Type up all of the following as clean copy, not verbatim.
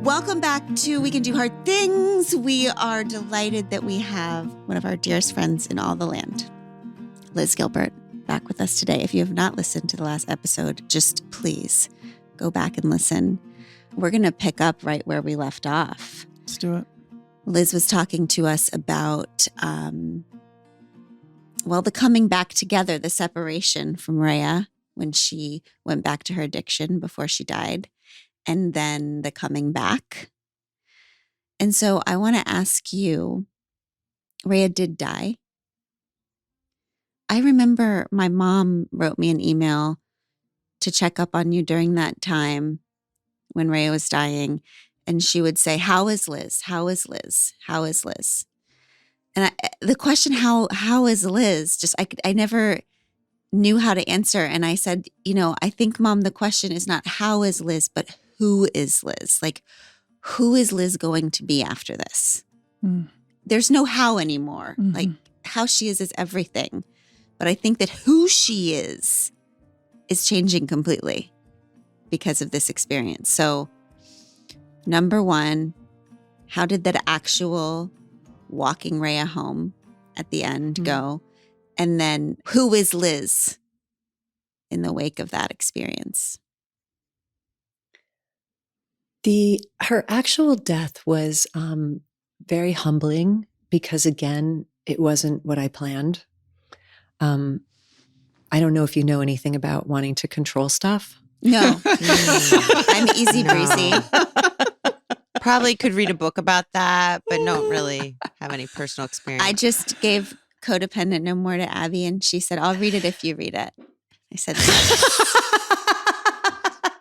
Welcome back to We Can Do Hard Things. We are delighted that we have one of our dearest friends in all the land, Liz Gilbert, back with us today. If you have not listened to the last episode, just please go back and listen. We're going to pick up right where we left off. Let's do it. Liz was talking to us about, the coming back together, the separation from Rhea when she went back to her addiction before she died, and then the coming back. And so I want to ask you, Rhea did die. I remember my mom wrote me an email to check up on you during that time when Rhea was dying. And she would say, how is Liz? How is Liz? How is Liz? And the question, how is Liz? I never knew how to answer. And I said, I think, Mom, the question is not how is Liz, but who is Liz? Like, who is Liz going to be after this? Mm. There's no how anymore. Mm-hmm. Like, how she is everything. But I think that who she is changing completely because of this experience. So, number one, how did that actual walking Rhea home at the end go? And then who is Liz in the wake of that experience? Her actual death was very humbling because, again, it wasn't what I planned. I don't know if you know anything about wanting to control stuff. No. I'm easy breezy. Probably could read a book about that, but don't really have any personal experience. I just gave Codependent No More to Abby, and she said, I'll read it if you read it. I said,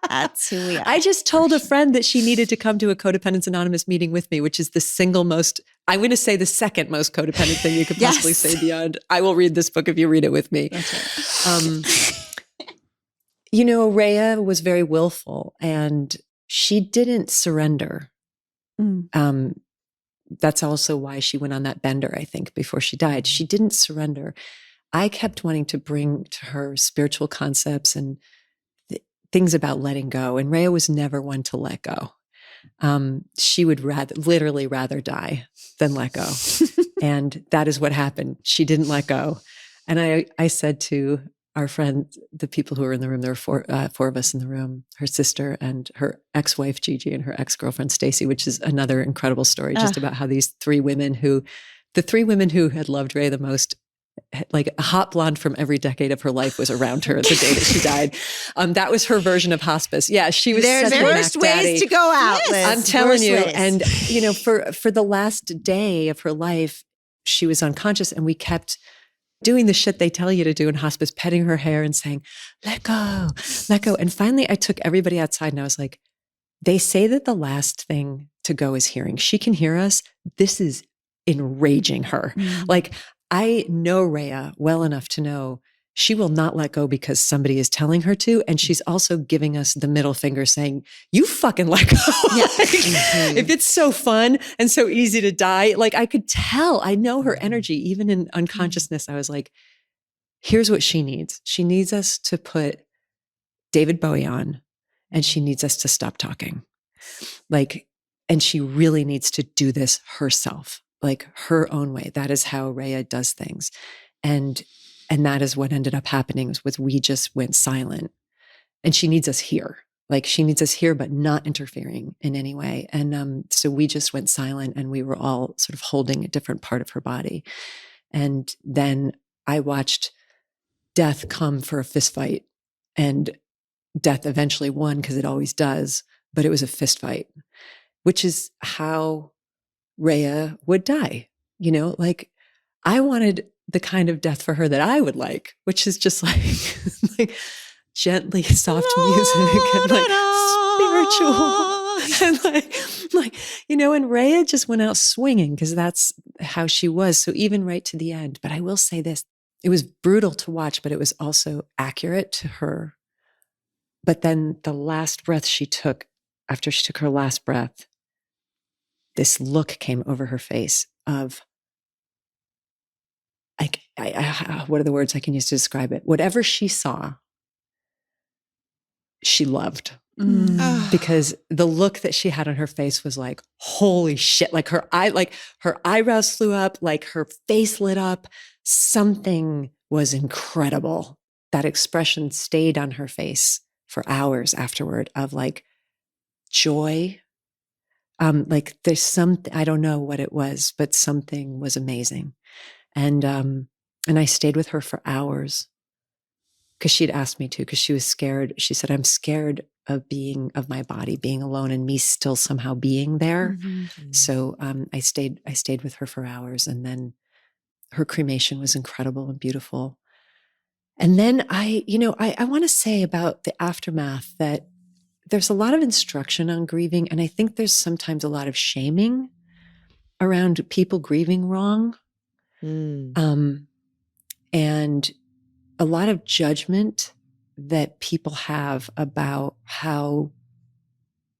that's who we are. I just told a friend that she needed to come to a Codependence Anonymous meeting with me, which is the single most, I'm going to say the second most codependent thing you could possibly say beyond, I will read this book if you read it with me. Rhea was very willful and she didn't surrender. That's also why she went on that bender, I think, before she died. She didn't surrender. I kept wanting to bring to her spiritual concepts and things about letting go. And Rhea was never one to let go. She would literally rather die than let go. And that is what happened. She didn't let go. And I said to our friend, the people who were in the room, there were four of us in the room, her sister and her ex-wife, Gigi, and her ex-girlfriend, Stacy, which is another incredible story just about how the three women who had loved Rhea the most, like a hot blonde from every decade of her life was around her the day that she died. That was her version of hospice. Yeah, she was There's such worst a Mac ways daddy. to go out, Liz. I'm telling Worst you. ways. And, for the last day of her life, she was unconscious and we kept doing the shit they tell you to do in hospice, petting her hair and saying, let go, let go. And finally I took everybody outside and I was like, they say that the last thing to go is hearing. She can hear us. This is enraging her. Like, I know Rhea well enough to know she will not let go because somebody is telling her to. And she's also giving us the middle finger saying, you fucking let go. If it's so fun and so easy to die, like I could tell, I know her energy, even in unconsciousness. I was like, here's what she needs. She needs us to put David Bowie on and she needs us to stop talking. And she really needs to do this herself, like her own way. That is how Rhea does things. And that is what ended up happening was we just went silent and she needs us here. Like she needs us here, but not interfering in any way. And so we just went silent and we were all sort of holding a different part of her body. And then I watched death come for a fist fight and death eventually won because it always does, but it was a fist fight, which is how Rhea would die. Like I wanted the kind of death for her that I would like, which is just like gently soft music and spiritual and and Rhea just went out swinging because that's how she was. So even right to the end, but I will say this, it was brutal to watch, but it was also accurate to her. But then the last breath she took, after she took her last breath, this look came over her face of, what are the words I can use to describe it? Whatever she saw, she loved. because the look that she had on her face was like, holy shit. Like her eyebrows flew up, like her face lit up. Something was incredible. That expression stayed on her face for hours afterward of like joy. Like there's something, I don't know what it was, but something was amazing. And I stayed with her for hours because she'd asked me to, because she was scared. She said, I'm scared of my body being alone and me still somehow being there. So I stayed with her for hours, and then her cremation was incredible and beautiful. And then I want to say about the aftermath that there's a lot of instruction on grieving. And I think there's sometimes a lot of shaming around people grieving wrong. And a lot of judgment that people have about how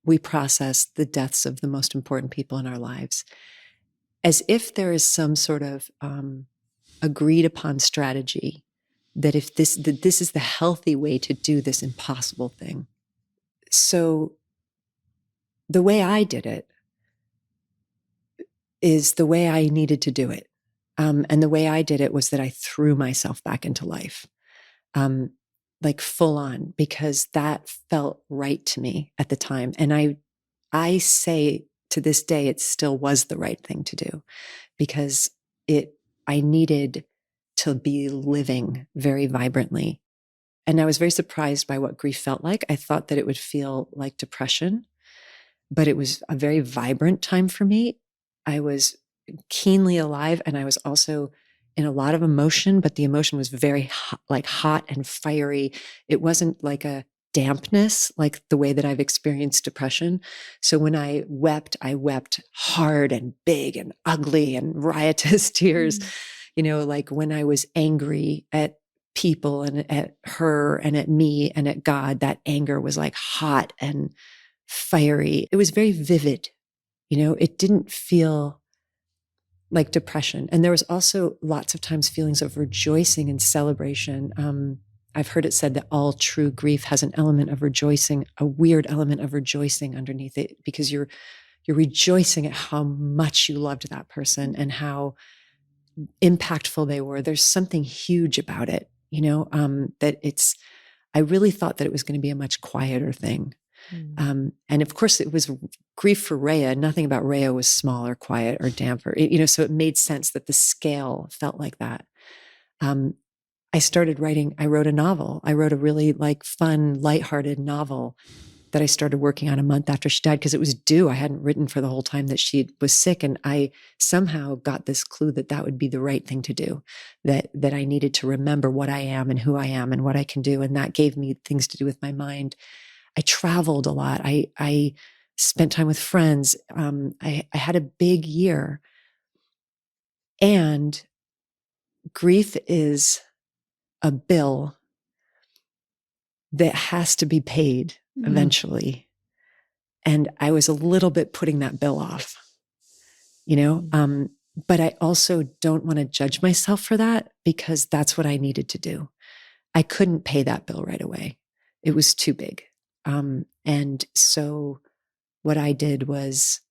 we process the deaths of the most important people in our lives, as if there is some sort of agreed upon strategy that this is the healthy way to do this impossible thing. So the way I did it is the way I needed to do it. And the way I did it was that I threw myself back into life, like full on, because that felt right to me at the time. And I say to this day, it still was the right thing to do, because I needed to be living very vibrantly. And I was very surprised by what grief felt like. I thought that it would feel like depression, but it was a very vibrant time for me. I was keenly alive, and I was also in a lot of emotion, but the emotion was very hot and fiery. It wasn't like a dampness like the way that I've experienced depression. So when I wept hard and big and ugly and riotous tears. Like when I was angry at people and at her and at me and at God, that anger was like hot and fiery. It was very vivid. It didn't feel like depression. And there was also lots of times feelings of rejoicing and celebration. I've heard it said that all true grief has an element of rejoicing, a weird element of rejoicing underneath it, because you're rejoicing at how much you loved that person and how impactful they were. There's something huge about it, I really thought that it was going to be a much quieter thing. And of course it was grief for Rhea. Nothing about Rhea was small or quiet or damp so it made sense that the scale felt like that. I wrote a novel. I wrote a really fun, lighthearted novel that I started working on a month after she died, because it was due. I hadn't written for the whole time that she was sick. And I somehow got this clue that would be the right thing to do, that I needed to remember what I am and who I am and what I can do. And that gave me things to do with my mind. I traveled a lot. I spent time with friends. I had a big year. And grief is a bill that has to be paid eventually. And I was a little bit putting that bill off, but I also don't want to judge myself for that, because that's what I needed to do. I couldn't pay that bill right away. It was too big. And so what I did was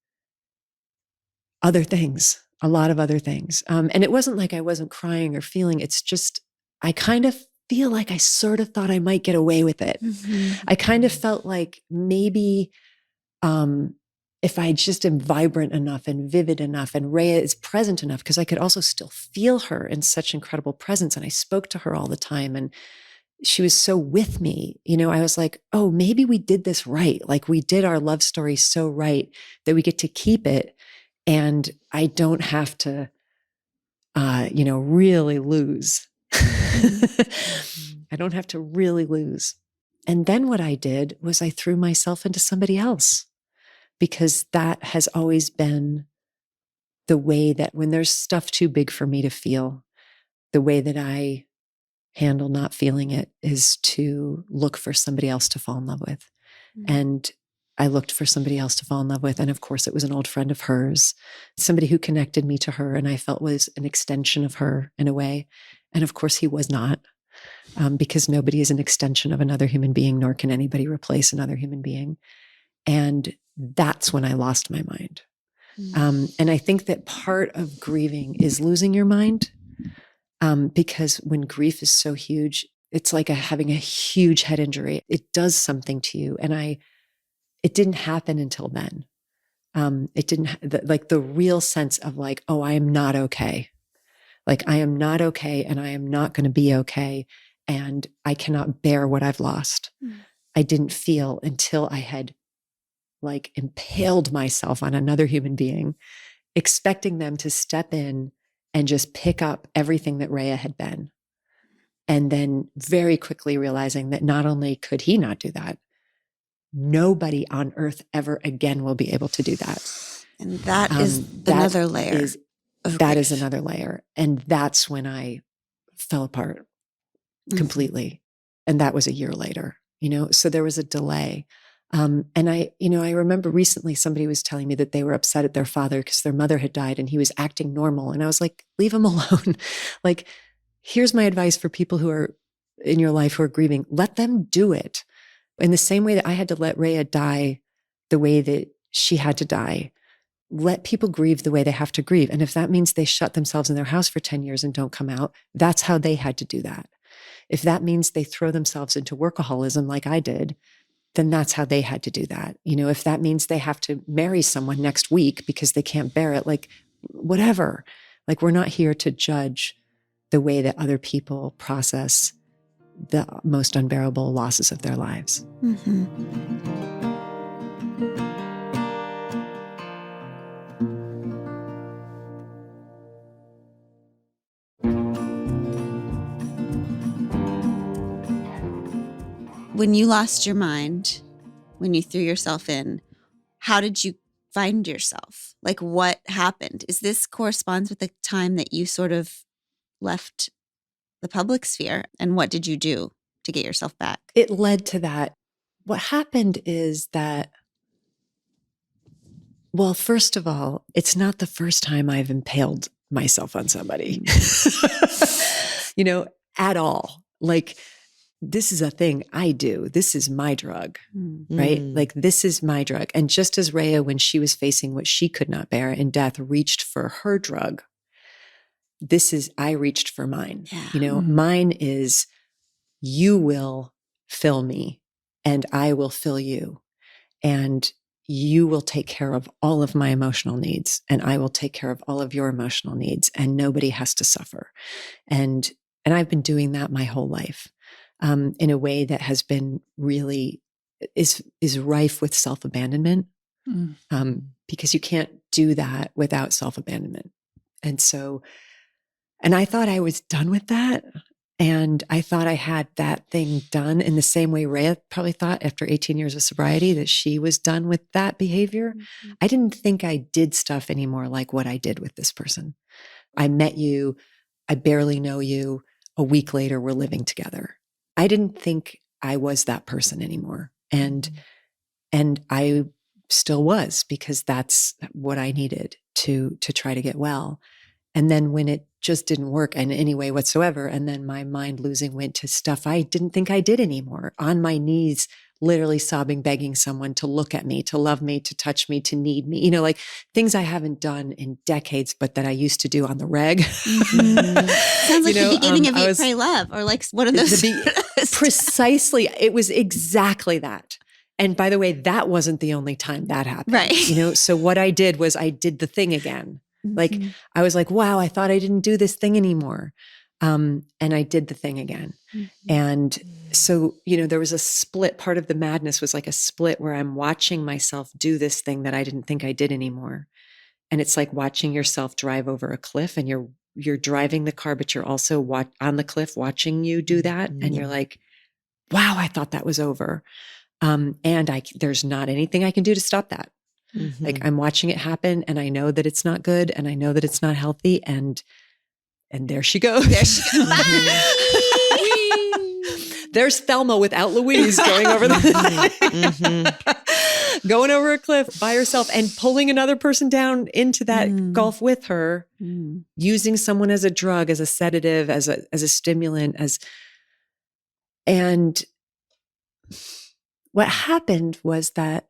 other things, a lot of other things. And it wasn't like I wasn't crying or feeling. It's just, I kind of feel like I sort of thought I might get away with it. I kind of felt like maybe if I just am vibrant enough and vivid enough and Rhea is present enough, because I could also still feel her in such incredible presence. And I spoke to her all the time, and she was so with me. I was like, oh, maybe we did this right. Like we did our love story so right that we get to keep it. And I don't have to, really lose. I don't have to really lose. And then what I did was I threw myself into somebody else, because that has always been the way that when there's stuff too big for me to feel, the way that I handle not feeling it is to look for somebody else to fall in love with. And I looked for somebody else to fall in love with. And of course, it was an old friend of hers, somebody who connected me to her and I felt was an extension of her in a way. And of course, he was not. because nobody is an extension of another human being, nor can anybody replace another human being. And that's when I lost my mind. And I think that part of grieving is losing your mind, because when grief is so huge, it's like having a huge head injury. It does something to you. And it didn't happen until then. It didn't, like the real sense of like, oh, I am not okay. Like I am not okay, and I am not going to be okay. And I cannot bear what I've lost. I didn't feel until I had like impaled myself on another human being, expecting them to step in and just pick up everything that Rhea had been. And then very quickly realizing that not only could he not do that, nobody on earth ever again will be able to do that. And that is another layer. That is another layer. And that's when I fell apart completely. And that was a year later, so there was a delay. And I remember recently somebody was telling me that they were upset at their father because their mother had died and he was acting normal. And I was like, leave him alone. Like, here's my advice for people who are in your life who are grieving. Let them do it. In the same way that I had to let Rhea die the way that she had to die, let people grieve the way they have to grieve. And if that means they shut themselves in their house for 10 years and don't come out, that's how they had to do that. If that means they throw themselves into workaholism like I did, then that's how they had to do that. If that means they have to marry someone next week because they can't bear it, like whatever. Like we're not here to judge the way that other people process the most unbearable losses of their lives. When you lost your mind, when you threw yourself in, how did you find yourself? Like what happened? Is this corresponds with the time that you sort of left the public sphere? And what did you do to get yourself back? It led to that. What happened is that, well, first of all, it's not the first time I've impaled myself on somebody, at all. Like, this is a thing I do. This is my drug, right? Like, this is my drug. And just as Rhea, when she was facing what she could not bear in death, reached for her drug, I reached for mine. Yeah. Mine is, you will fill me and I will fill you. And you will take care of all of my emotional needs and I will take care of all of your emotional needs, and nobody has to suffer. And I've been doing that my whole life. In a way that has been really is rife with self-abandonment, because you can't do that without self-abandonment. And I thought I was done with that. And I thought I had that thing done in the same way Rhea probably thought after 18 years of sobriety that she was done with that behavior. I didn't think I did stuff anymore like what I did with this person. I met you, I barely know you. A week later, we're living together. I didn't think I was that person anymore. And I still was, because that's what I needed to try to get well. And then when it just didn't work in any way whatsoever, and then my mind losing went to stuff I didn't think I did anymore, on my knees, literally sobbing, begging someone to look at me, to love me, to touch me, to need me, like things I haven't done in decades, but that I used to do on the reg. Sounds like the beginning of Eat, Pray, Love, or like one of those. Precisely. It was exactly that. And by the way, that wasn't the only time that happened. Right. So what I did was I did the thing again. Like, I was like, wow, I thought I didn't do this thing anymore. And I did the thing again. And so, there was a split. Part of the madness was like a split where I'm watching myself do this thing that I didn't think I did anymore. And it's like watching yourself drive over a cliff, and you're driving the car, but you're also on the cliff watching you do that. And you're like, wow, I thought that was over. And there's not anything I can do to stop that. Like, I'm watching it happen, and I know that it's not good, and I know that it's not healthy. And there she goes. There she goes. There's Thelma without Louise going over going over a cliff by herself and pulling another person down into that gulf with her, using someone as a drug, as a sedative, as a stimulant, And what happened was that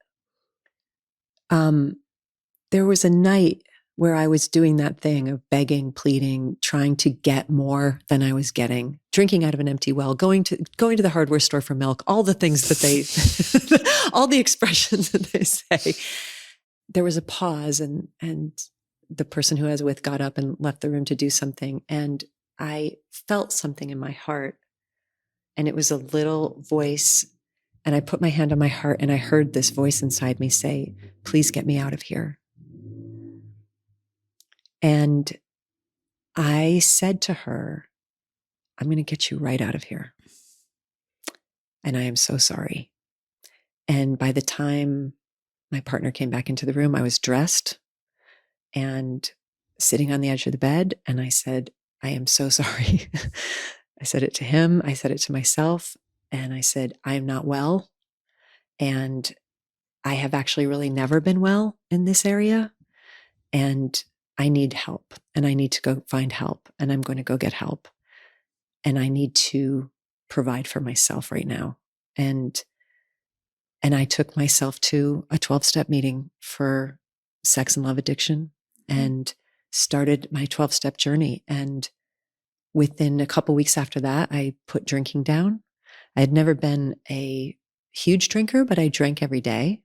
there was a night where I was doing that thing of begging, pleading, trying to get more than I was getting, drinking out of an empty well, going to the hardware store for milk, all the things that they, all the expressions that they say. There was a pause, and the person who I was with got up and left the room to do something. And I felt something in my heart, and it was a little voice. And I put my hand on my heart, and I heard this voice inside me say, "Please get me out of here." And I said to her, "I'm going to get you right out of here. And I am so sorry." And by the time my partner came back into the room, I was dressed and sitting on the edge of the bed. And I said, "I am so sorry." I said it to him. I said it to myself. And I said, "I am not well. And I have actually really never been well in this area. And I need help, and I need to go find help, and I'm going to go get help. And I need to provide for myself right now." And I took myself to a 12-step meeting for sex and love addiction and started my 12-step journey. And within a couple weeks after that, I put drinking down. I had never been a huge drinker, but I drank every day.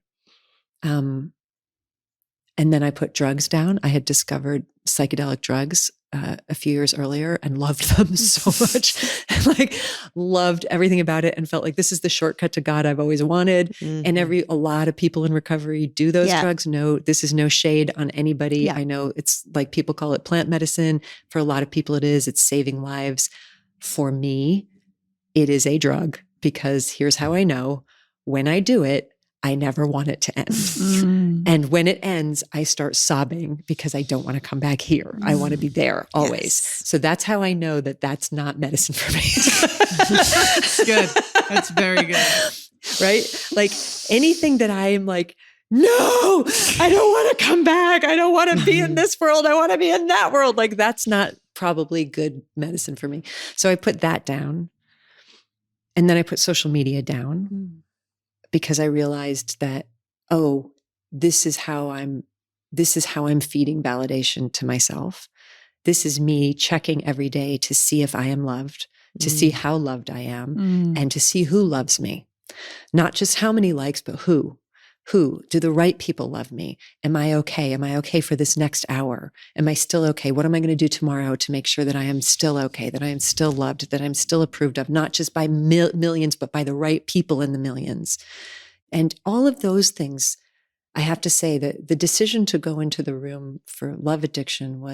And then I put drugs down. I had discovered psychedelic drugs a few years earlier and loved them so much. Like, loved everything about it and felt like this is the shortcut to God I've always wanted. Mhm. And a lot of people in recovery do those Yeah. drugs. No, this is no shade on anybody. Yeah. I know it's like people call it plant medicine. For a lot of people, it is. It's saving lives. For me, it is a drug, because here's how I know: when I do it, I never want it to end. And when it ends, I start sobbing because I don't want to come back here. I want to be there always. Yes. So that's how I know that that's not medicine for me. That's good. That's very good. Right? Like, anything that I am like, "No, I don't want to come back. I don't want to be in this world. I want to be in that world." Like, that's not probably good medicine for me. So I put that down. And then I put social media down, because I realized that, oh, this is how I'm feeding validation to myself. This is me checking every day to see if I am loved, to see how loved I am, and to see who loves me. Not just how many likes, but who. Who? Do the right people love me? Am I okay? Am I okay for this next hour? Am I still okay? What am I going to do tomorrow to make sure that I am still okay, that I am still loved, that I'm still approved of, not just by millions, but by the right people in the millions? And all of those things, I have to say that the decision to go into the room for love addiction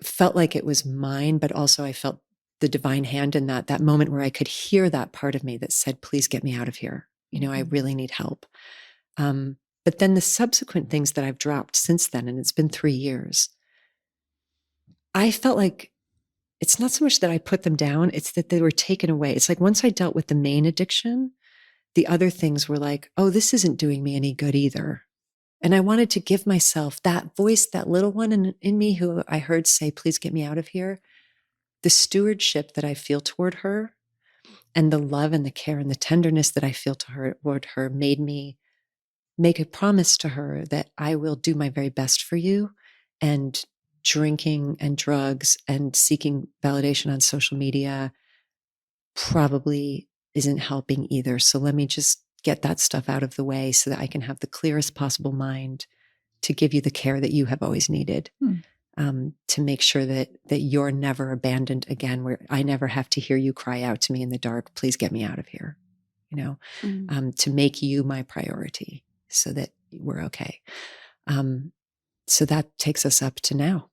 felt like it was mine, but also I felt the divine hand in that moment where I could hear that part of me that said, "Please get me out of here. I really need help." But then the subsequent things that I've dropped since then, and it's been 3 years, I felt like it's not so much that I put them down, it's that they were taken away. It's like once I dealt with the main addiction, the other things were like, "Oh, this isn't doing me any good either." And I wanted to give myself that voice, that little one in me who I heard say, "Please get me out of here." The stewardship that I feel toward her, and the love and the care and the tenderness that I feel toward her made me make a promise to her that I will do my very best for you. And drinking and drugs and seeking validation on social media probably isn't helping either. So let me just get that stuff out of the way so that I can have the clearest possible mind to give you the care that you have always needed. To make sure that you're never abandoned again, where I never have to hear you cry out to me in the dark, "Please get me out of here." To make you my priority so that we're okay. So that takes us up to now.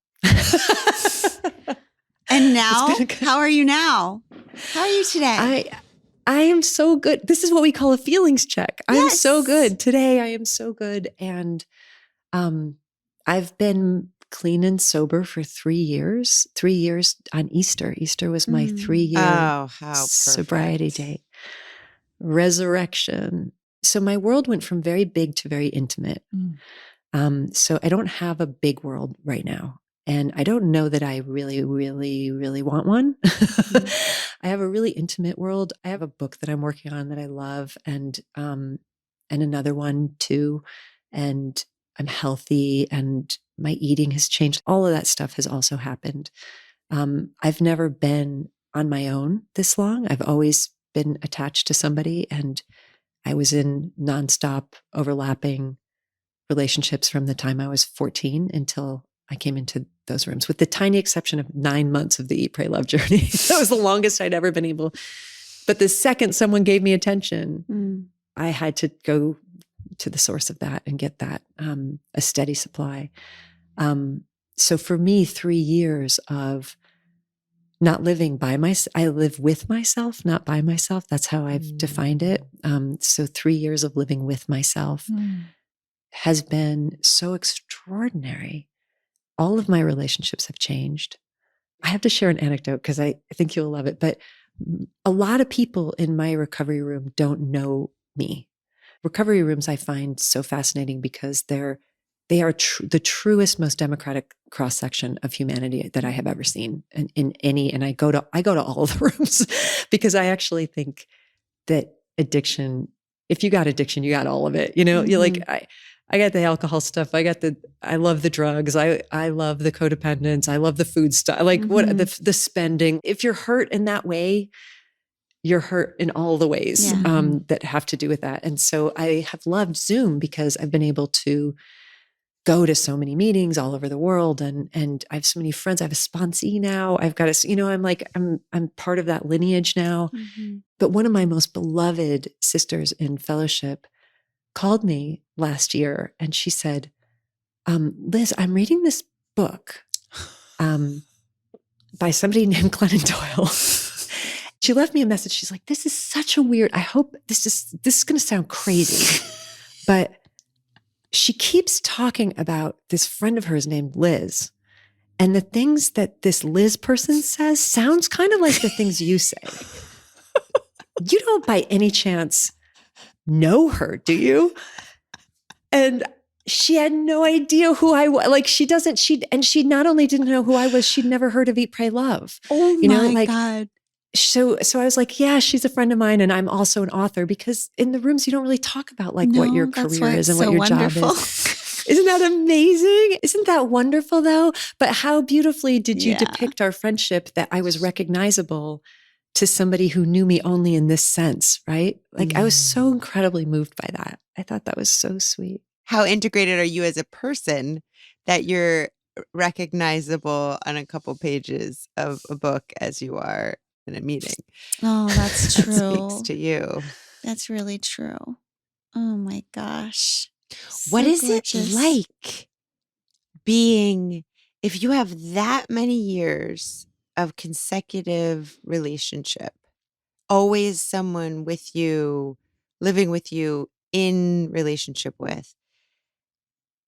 And now, It's been a good- how are you now? How are you today? I am so good. This is what we call a feelings check. I'm Yes. so good today. I am so good. And I've been clean and sober for 3 years. 3 years on Easter. Easter was my 3-year Oh, how sobriety perfect. date. Resurrection. So my world went from very big to very intimate. So I don't have a big world right now. And I don't know that I really, really, really want one. I have a really intimate world. I have a book that I'm working on that I love, and another one too. And I'm healthy, and my eating has changed. All of that stuff has also happened. I've never been on my own this long. I've always been attached to somebody, and I was in nonstop overlapping relationships from the time I was 14 until I came into those rooms, with the tiny exception of 9 months of the Eat, Pray, Love journey. That was the longest I'd ever been able. But the second someone gave me attention, I had to go to the source of that and get that, a steady supply. So for me, 3 years of not living by myself, I live with myself, not by myself. That's how I've defined it. So 3 years of living with myself has been so extraordinary. All of my relationships have changed. I have to share an anecdote because I think you'll love it. But a lot of people in my recovery room don't know me. Recovery rooms I find so fascinating because they are the truest, most democratic cross section of humanity that I have ever seen. And and I go to all of the rooms because I actually think that addiction, if you got addiction, you got all of it. You're like, I got the alcohol stuff. I love the drugs. I love the codependence. I love the food stuff. Like what the spending. If you're hurt in that way, you're hurt in all the ways that have to do with that. And so I have loved Zoom because I've been able to go to so many meetings all over the world. And I have so many friends. I have a sponsee now. I've got I'm part of that lineage now. But one of my most beloved sisters in fellowship called me last year and she said, Liz, I'm reading this book by somebody named Glennon Doyle. She left me a message. She's like, this is such a weird, I hope this is going to sound crazy, but she keeps talking about this friend of hers named Liz. And the things that this Liz person says sounds kind of like the things you say. You don't by any chance know her, do you? And she had no idea who I was. Like she not only didn't know who I was, she'd never heard of Eat, Pray, Love. Oh my God. So I was like, yeah, she's a friend of mine. And I'm also an author, because in the rooms, you don't really talk about what your career is and what your job is. Isn't that amazing? Isn't that wonderful though? But how beautifully did you depict our friendship, that I was recognizable to somebody who knew me only in this sense, right? Like I was so incredibly moved by that. I thought that was so sweet. How integrated are you as a person that you're recognizable on a couple pages of a book as you are in a meeting? Oh, that's true. That speaks to you. That's really true. Oh my gosh. What So is gorgeous. it like being, if you have that many years of consecutive relationship, always someone with you, living with you, in relationship with,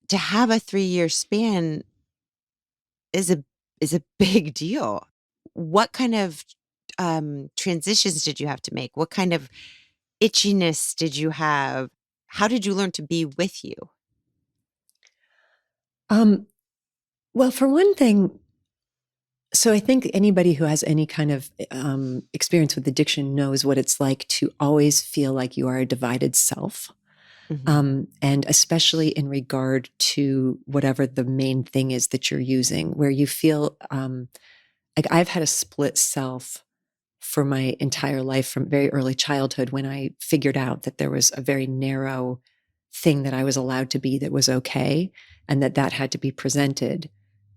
to have a 3-year span is a big deal. What kind of transitions did you have to make? What kind of itchiness did you have? How did you learn to be with you? Well, for one thing, so I think anybody who has any kind of experience with addiction knows what it's like to always feel like you are a divided self. And especially in regard to whatever the main thing is that you're using, where you feel like I've had a split self for my entire life from very early childhood, when I figured out that there was a very narrow thing that I was allowed to be that was okay, and that had to be presented.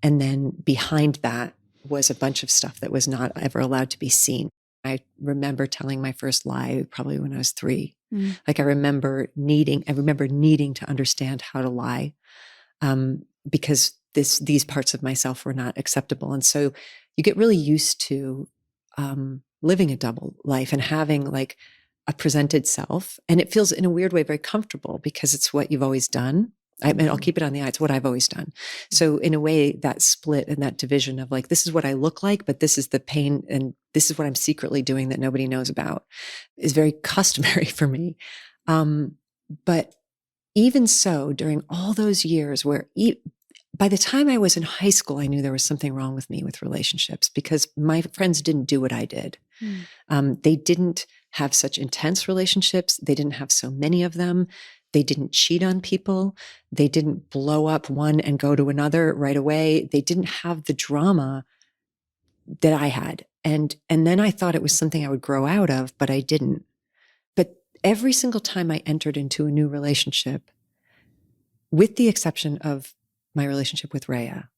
And then behind that was a bunch of stuff that was not ever allowed to be seen. I remember telling my first lie probably when I was 3. Like I remember needing to understand how to lie, because these parts of myself were not acceptable. And so you get really used to living a double life and having like a presented self. And it feels in a weird way very comfortable because it's what you've always done. I mean, I'll keep it on the eye. It's what I've always done. So in a way, that split and that division of like, this is what I look like, but this is the pain and this is what I'm secretly doing that nobody knows about, is very customary for me. But even so, during all those years where by the time I was in high school, I knew there was something wrong with me with relationships because my friends didn't do what I did. They didn't have such intense relationships. They didn't have so many of them. They didn't cheat on people. They didn't blow up one and go to another right away. They didn't have the drama that I had. And then I thought it was something I would grow out of, but I didn't. But every single time I entered into a new relationship, with the exception of my relationship with Rhea,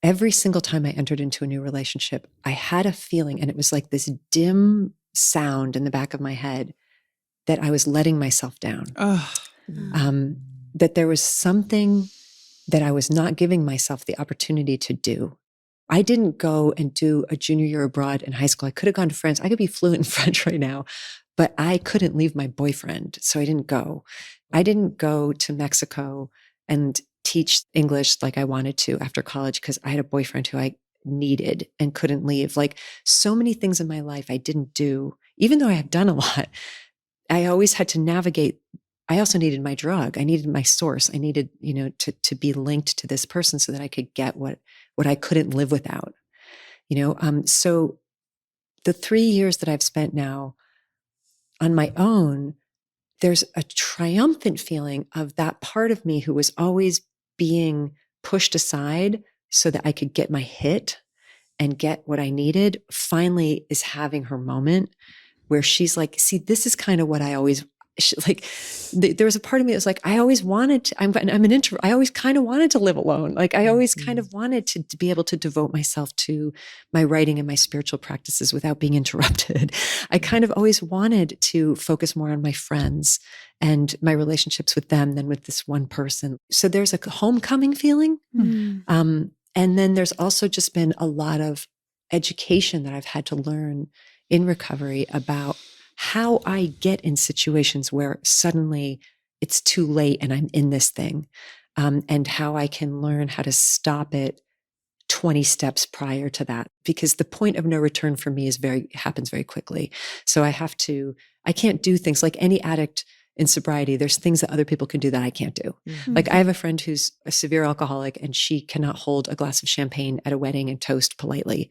every single time I entered into a new relationship, I had a feeling, and it was like this dim sound in the back of my head that I was letting myself down. That there was something that I was not giving myself the opportunity to do. I didn't go and do a junior year abroad in high school. I could have gone to France. I could be fluent in French right now, but I couldn't leave my boyfriend. So I didn't go. I didn't go to Mexico and teach English like I wanted to after college because I had a boyfriend who I needed and couldn't leave. Like so many things in my life I didn't do, even though I have done a lot. I always had to navigate. I also needed my drug. I needed my source. I needed, to be linked to this person so that I could get what I couldn't live without, So the 3 years that I've spent now on my own, there's a triumphant feeling of that part of me who was always being pushed aside so that I could get my hit and get what I needed, finally is having her moment where she's like, see, this is kind of what I always like. There was a part of me that was like, I always wanted to, I'm an introvert. I always kind of wanted to live alone. Like I always kind of wanted to be able to devote myself to my writing and my spiritual practices without being interrupted. I kind of always wanted to focus more on my friends and my relationships with them than with this one person. So there's a homecoming feeling. And then there's also just been a lot of education that I've had to learn in recovery about how I get in situations where suddenly it's too late and I'm in this thing, and how I can learn how to stop it 20 steps prior to that, because the point of no return for me happens very quickly. So I can't do things like any addict in sobriety. There's things that other people can do that I can't do. Like I have a friend who's a severe alcoholic and she cannot hold a glass of champagne at a wedding and toast politely.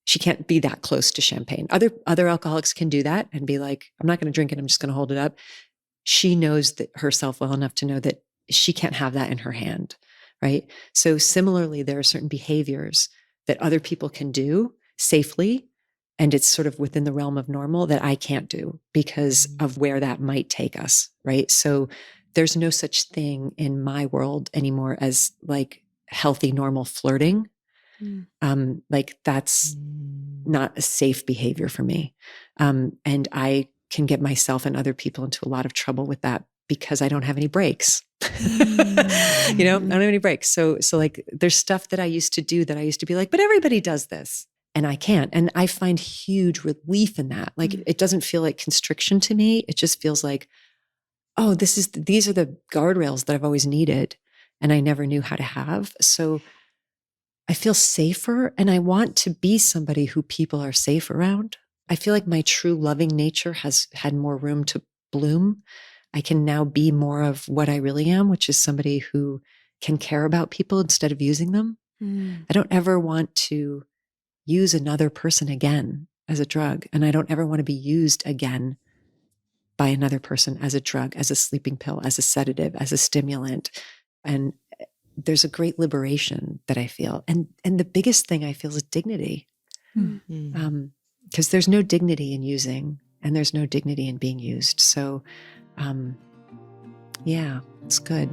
She can't be that close to champagne. Other alcoholics can do that and be like, I'm not going to drink it. I'm just going to hold it up. She knows that herself well enough to know that she can't have that in her hand. Right. So similarly, there are certain behaviors that other people can do safely. And it's sort of within the realm of normal that I can't do because of where that might take us. Right. So there's no such thing in my world anymore as like healthy, normal flirting. Like that's not a safe behavior for me. And I can get myself and other people into a lot of trouble with that because I don't have any breaks. I don't have any breaks. So like there's stuff that I used to do that I used to be like, but everybody does this and I can't. And I find huge relief in that. Like it doesn't feel like constriction to me. It just feels like, oh, these are the guardrails that I've always needed and I never knew how to have. So I feel safer and I want to be somebody who people are safe around. I feel like my true loving nature has had more room to bloom. I can now be more of what I really am, which is somebody who can care about people instead of using them. I don't ever want to use another person again as a drug. And I don't ever want to be used again by another person as a drug, as a sleeping pill, as a sedative, as a stimulant. And there's a great liberation that I feel. And the biggest thing I feel is dignity. Because there's no dignity in using and there's no dignity in being used. So, yeah, it's good.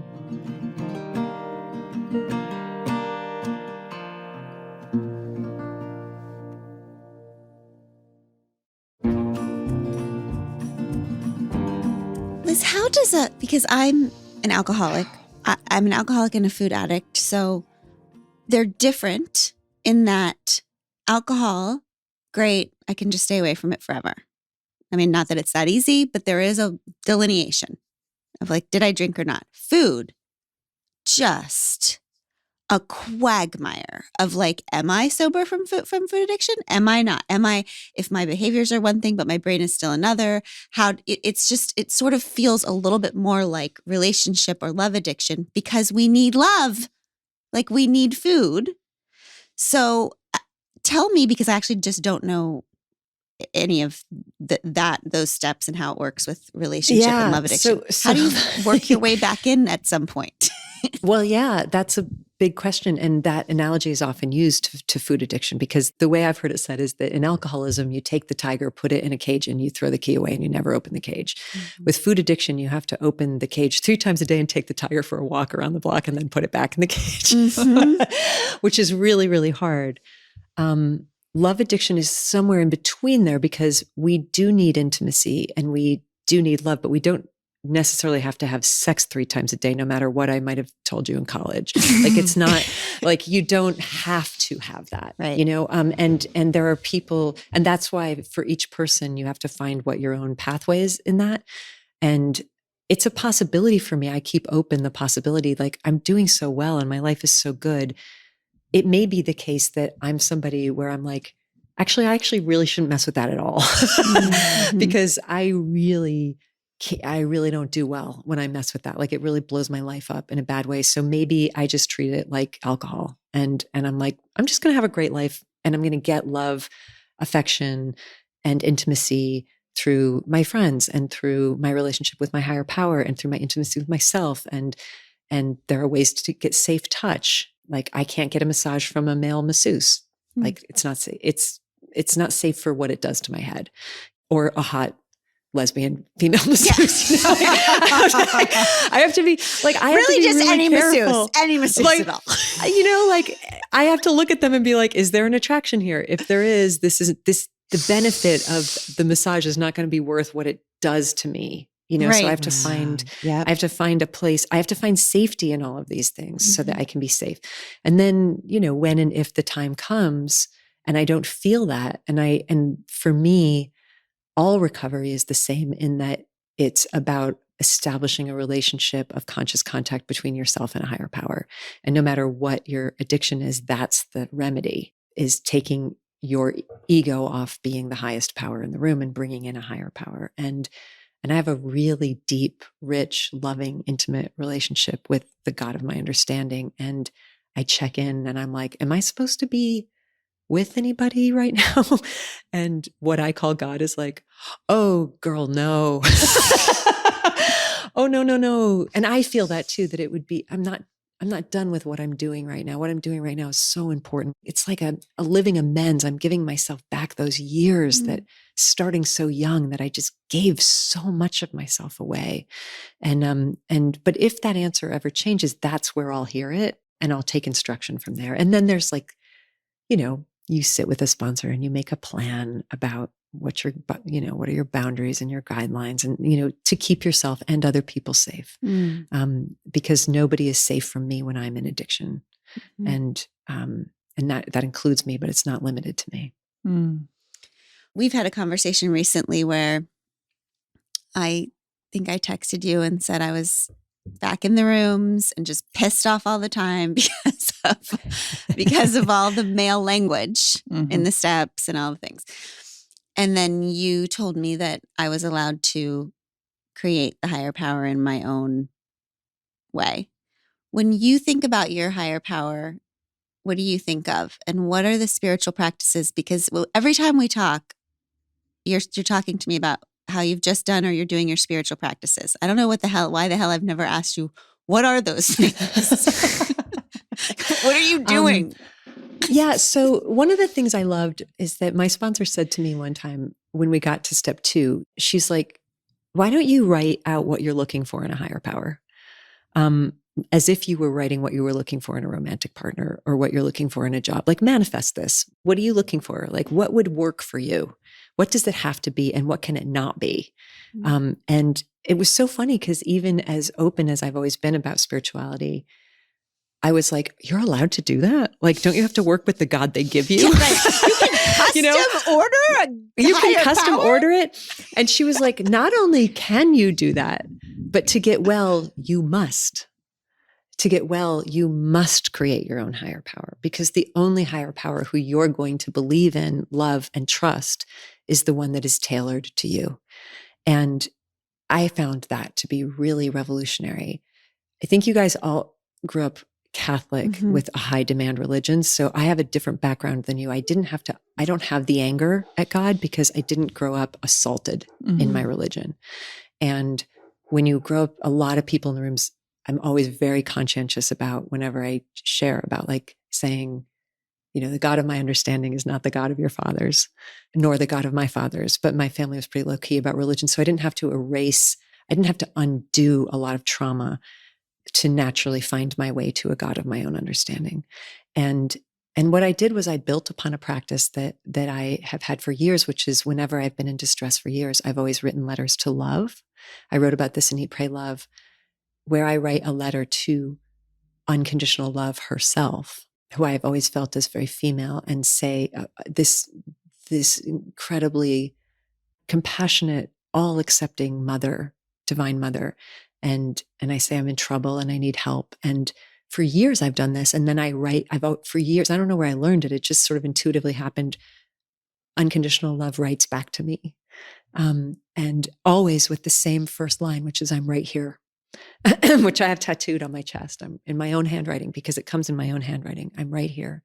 Liz, how does because I'm an alcoholic, I'm an alcoholic and a food addict, so they're different in that alcohol, great, I can just stay away from it forever. I mean, not that it's that easy, but there is a delineation of like, did I drink or not? Food, just a quagmire of like, am I sober from food addiction? Am I not? Am I, if my behaviors are one thing, but my brain is still another? It sort of feels a little bit more like relationship or love addiction because we need love. Like we need food. So tell me, because I actually just don't know any of those steps and how it works with relationship and love addiction. How do you work your way back in at some point? Well, yeah, that's a big question. And that analogy is often used to food addiction, because the way I've heard it said is that in alcoholism, you take the tiger, put it in a cage, and you throw the key away and you never open the cage. Mm-hmm. With food addiction, you have to open the cage 3 times a day and take the tiger for a walk around the block and then put it back in the cage, mm-hmm. which is really, really hard. Love addiction is somewhere in between there, because we do need intimacy and we do need love, but we don't necessarily have to have sex 3 times a day, no matter what I might have told you in college. Like, it's not like you don't have to have that, right? You know, and there are people, and that's why for each person, you have to find what your own pathway is in that. And it's a possibility for me. I keep open the possibility, like, I'm doing so well and my life is so good. It may be the case that I'm somebody where I'm like, I actually really shouldn't mess with that at all, mm-hmm. because I really don't do well when I mess with that. Like, it really blows my life up in a bad way. So maybe I just treat it like alcohol, and I'm like, I'm just going to have a great life, and I'm going to get love, affection, and intimacy through my friends and through my relationship with my higher power and through my intimacy with myself. And there are ways to get safe touch. Like, I can't get a massage from a male masseuse. Mm. Like, it's not safe. It's not safe for what it does to my head, or a hot lesbian female masseuse. You know? I have to be like, I have to be really any careful. Any masseuse like, at all. You know, like, I have to look at them and be like, is there an attraction here? If there is, the benefit of the massage is not going to be worth what it does to me. You know, right. So I have to find a place. I have to find safety in all of these things, mm-hmm. so that I can be safe. And then, you know, when and if the time comes and I don't feel that, and for me, all recovery is the same in that it's about establishing a relationship of conscious contact between yourself and a higher power. And no matter what your addiction is, that's the remedy, is taking your ego off being the highest power in the room and bringing in a higher power. And I have a really deep, rich, loving, intimate relationship with the God of my understanding. And I check in and I'm like, am I supposed to be with anybody right now? And what I call God is like, oh, girl, no. Oh, no. And I feel that too, that it would be, I'm not done with what I'm doing right now. What I'm doing right now is so important. It's like a living amends. I'm giving myself back those years that starting so young that I just gave so much of myself away. But if that answer ever changes, that's where I'll hear it and I'll take instruction from there. And then there's like, you know, you sit with a sponsor and you make a plan about what are your boundaries and your guidelines, and, you know, to keep yourself and other people safe. Because nobody is safe from me when I'm in addiction. And that includes me, but it's not limited to me. We've had a conversation recently where I think I texted you and said I was back in the rooms and just pissed off all the time because of all the male language in the steps and all the things. And then you told me that I was allowed to create the higher power in my own way. When you think about your higher power, what do you think of? And what are the spiritual practices? Because every time we talk, you're talking to me about how you've just done or you're doing your spiritual practices. I don't know why the hell I've never asked you, what are those things? What are you doing? Yeah. So one of the things I loved is that my sponsor said to me one time when we got to step 2, she's like, why don't you write out what you're looking for in a higher power? As if you were writing what you were looking for in a romantic partner or what you're looking for in a job. Like, manifest this. What are you looking for? Like, what would work for you? What does it have to be? And what can it not be? And it was so funny because even as open as I've always been about spirituality, I was like, you're allowed to do that? Like, don't you have to work with the God they give you? You can custom order you can custom order it. And she was like, not only can you do that, but to get well, you must. To get well, you must create your own higher power, because the only higher power who you're going to believe in, love, and trust is the one that is tailored to you. And I found that to be really revolutionary. I think you guys all grew up Catholic with a high demand religion. So I have a different background than you. I don't have the anger at God because I didn't grow up assaulted in my religion. And when you grow up, a lot of people in the rooms, I'm always very conscientious about whenever I share about like saying, the God of my understanding is not the God of your fathers, nor the God of my fathers. But my family was pretty low key about religion. So I didn't have to undo a lot of trauma to naturally find my way to a God of my own understanding. And what I did was I built upon a practice that I have had for years, which is whenever I've been in distress for years, I've always written letters to love. I wrote about this in Eat, Pray, Love, where I write a letter to unconditional love herself, who I've always felt is very female, and say this incredibly compassionate, all accepting mother, divine mother. And I say, I'm in trouble and I need help. And for years I've done this. And then for years, I don't know where I learned it. It just sort of intuitively happened. Unconditional love writes back to me. And always with the same first line, which is I'm right here, which I have tattooed on my chest. I'm in my own handwriting because it comes in my own handwriting. I'm right here.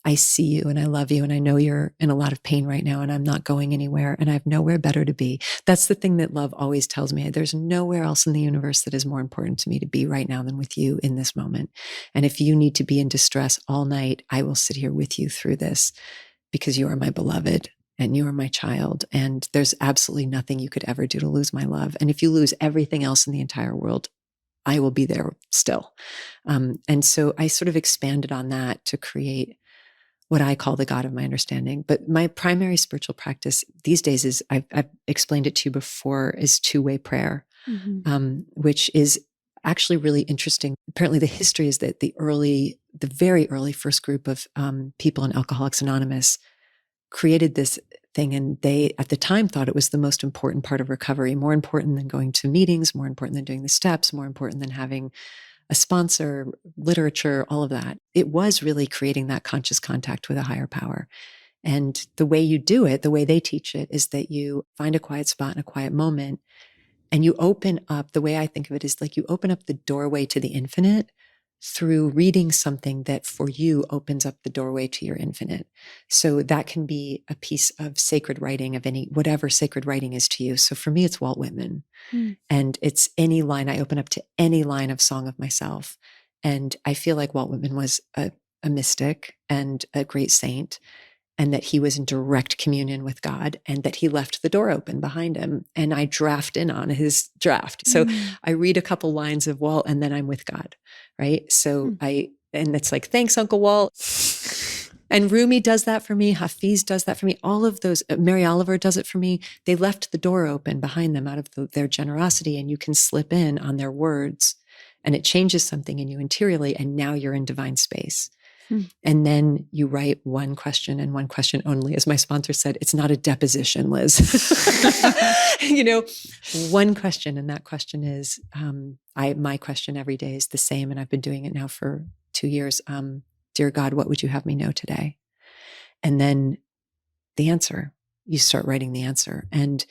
I see you and I love you and I know you're in a lot of pain right now and I'm not going anywhere and I have nowhere better to be. That's the thing that love always tells me. There's nowhere else in the universe that is more important to me to be right now than with you in this moment. And if you need to be in distress all night, I will sit here with you through this because you are my beloved and you are my child. And there's absolutely nothing you could ever do to lose my love. And if you lose everything else in the entire world, I will be there still. And so I sort of expanded on that to create what I call the God of my understanding. But my primary spiritual practice these days is, I've explained it to you before, is two-way prayer, which is actually really interesting. Apparently the history is that the very early first group of people in Alcoholics Anonymous created this thing. And they, at the time, thought it was the most important part of recovery, more important than going to meetings, more important than doing the steps, more important than having a sponsor, literature, all of that. It was really creating that conscious contact with a higher power. And the way you do it, the way they teach it, is that you find a quiet spot in a quiet moment and you open up, the way I think of it is like you open up the doorway to the infinite through reading something that for you opens up the doorway to your infinite. So that can be a piece of sacred writing of whatever sacred writing is to you. So for me, it's Walt Whitman. And it's any line, I open up to any line of Song of Myself. And I feel like Walt Whitman was a mystic and a great saint, and that he was in direct communion with God and that he left the door open behind him. And I draft in on his draft. So I read a couple lines of Walt and then I'm with God, right? So and it's like, thanks, Uncle Walt. And Rumi does that for me. Hafiz does that for me. All of those, Mary Oliver does it for me. They left the door open behind them out of their generosity, and you can slip in on their words and it changes something in you interiorly. And now you're in divine space. And then you write one question and one question only. As my sponsor said, it's not a deposition, Liz. One question. And that question is, my question every day is the same. And I've been doing it now for 2 years. Dear God, what would you have me know today? And then the answer, you start writing the answer. And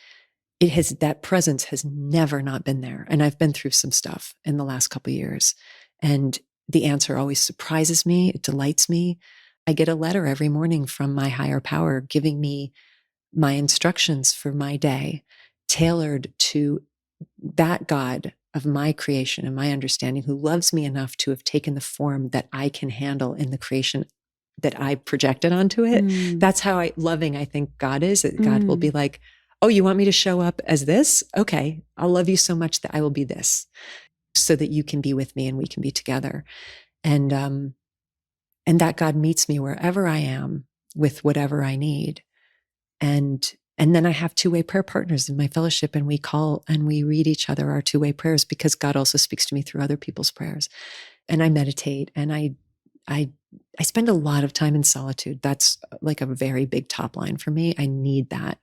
that presence has never not been there. And I've been through some stuff in the last couple of years. And the answer always surprises me. It delights me. I get a letter every morning from my higher power giving me my instructions for my day, tailored to that God of my creation and my understanding, who loves me enough to have taken the form that I can handle in the creation that I projected onto it. That's how loving I think God is. God will be like, oh, you want me to show up as this? Okay, I'll love you so much that I will be this, so that you can be with me and we can be together. And that God meets me wherever I am with whatever I need. And then I have two-way prayer partners in my fellowship, and we call and we read each other our two-way prayers, because God also speaks to me through other people's prayers. And I meditate, and I spend a lot of time in solitude. That's like a very big top line for me. I need that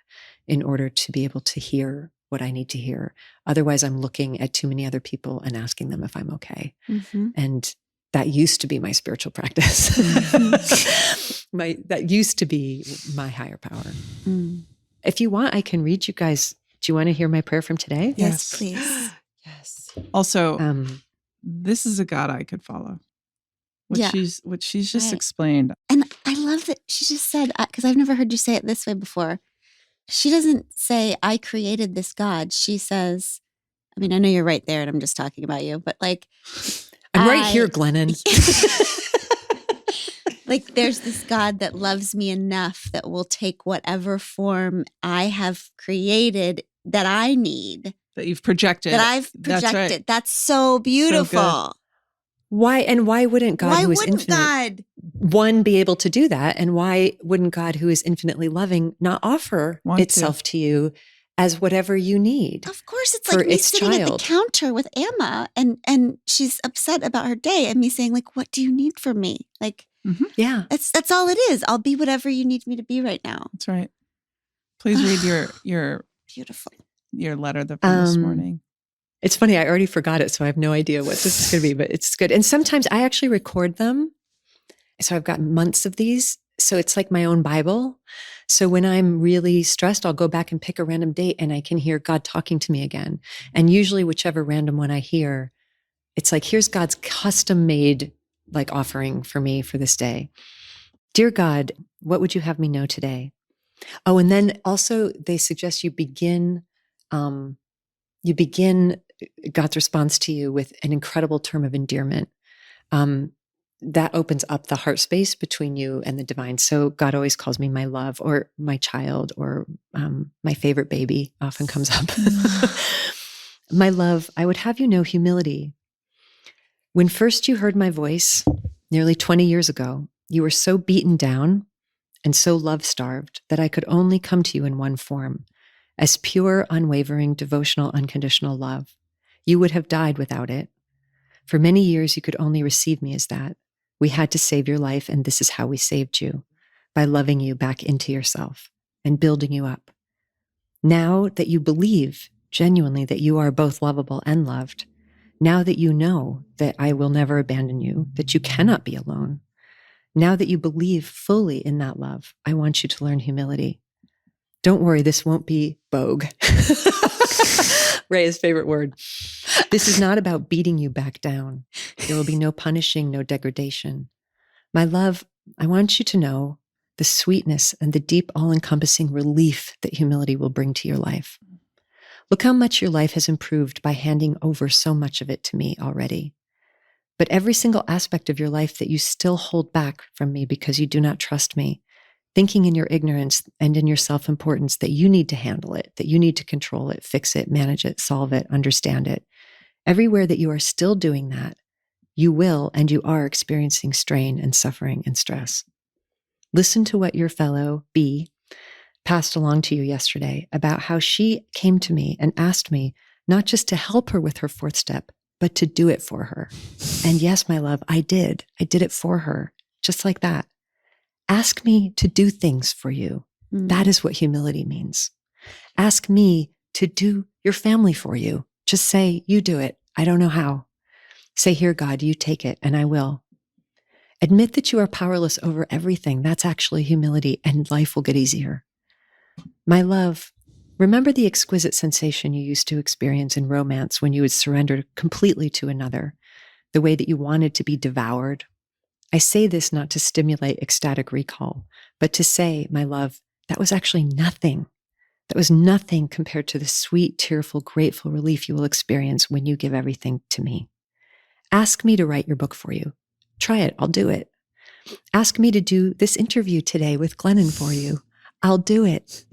in order to be able to hear what I need to hear. Otherwise, I'm looking at too many other people and asking them if I'm okay. And that used to be my spiritual practice. That used to be my higher power. If you want, I can read you guys. Do you want to hear my prayer from today? Yes, please. Yes. Also, this is a God I could follow. Yeah. what she's just Right. explained. And I love that she just said, because I've never heard you say it this way before. She doesn't say, I created this God. She says, I mean, I know you're right there and I'm just talking about you, but like, I'm right here, Glennon. like there's this God that loves me enough that will take whatever form I have created that I need, That you've projected. that I've That's projected. right. That's so beautiful. Why wouldn't God, Why who is wouldn't infinite, God? one, be able to do that? And why wouldn't God, who is infinitely loving, not offer Want to. itself to you as whatever you need? Of course, it's for like me its sitting at the child? counter with Emma and she's upset about her day and me saying like, what do you need from me? Like, Yeah. that's all it is. I'll be whatever you need me to be right now. That's right. Please read your Beautiful. your letter from this morning. It's funny. I already forgot it, so I have no idea what this is going to be, but it's good. And sometimes I actually record them. So I've got months of these. So it's like my own Bible. So when I'm really stressed, I'll go back and pick a random date and I can hear God talking to me again. And usually whichever random one I hear, it's like, here's God's custom made like offering for me for this day. Dear God, what would you have me know today? Oh, and then also they suggest you begin God's response to you with an incredible term of endearment. That opens up the heart space between you and the divine. So God always calls me my love or my child or my favorite baby often comes up. My love, I would have you know humility. When first you heard my voice nearly 20 years ago, you were so beaten down and so love-starved that I could only come to you in one form, as pure, unwavering, devotional, unconditional love. You would have died without it. For many years, you could only receive me as that. We had to save your life, and this is how we saved you, by loving you back into yourself and building you up. Now that you believe genuinely that you are both lovable and loved, now that you know that I will never abandon you, that you cannot be alone, now that you believe fully in that love, I want you to learn humility. Don't worry, this won't be Vogue. Ray's favorite word. This is not about beating you back down. There will be no punishing, no degradation. My love, I want you to know the sweetness and the deep, all-encompassing relief that humility will bring to your life. Look how much your life has improved by handing over so much of it to me already. But every single aspect of your life that you still hold back from me because you do not trust me, thinking in your ignorance and in your self-importance that you need to handle it, that you need to control it, fix it, manage it, solve it, understand it. Everywhere that you are still doing that, you will and you are experiencing strain and suffering and stress. Listen to what your fellow B passed along to you yesterday about how she came to me and asked me not just to help her with her fourth step, but to do it for her. And yes, my love, I did. I did it for her, just like that. Ask me to do things for you. That is what humility means. Ask me to do your family for you. Just say, you do it. I don't know how. Say, here, God, you take it, and I will. Admit that you are powerless over everything. That's actually humility, and life will get easier. My love, remember the exquisite sensation you used to experience in romance when you would surrender completely to another, the way that you wanted to be devoured. I say this not to stimulate ecstatic recall, but to say, my love, that was actually nothing. That was nothing compared to the sweet, tearful, grateful relief you will experience when you give everything to me. Ask me to write your book for you. Try it. I'll do it. Ask me to do this interview today with Glennon for you. I'll do it.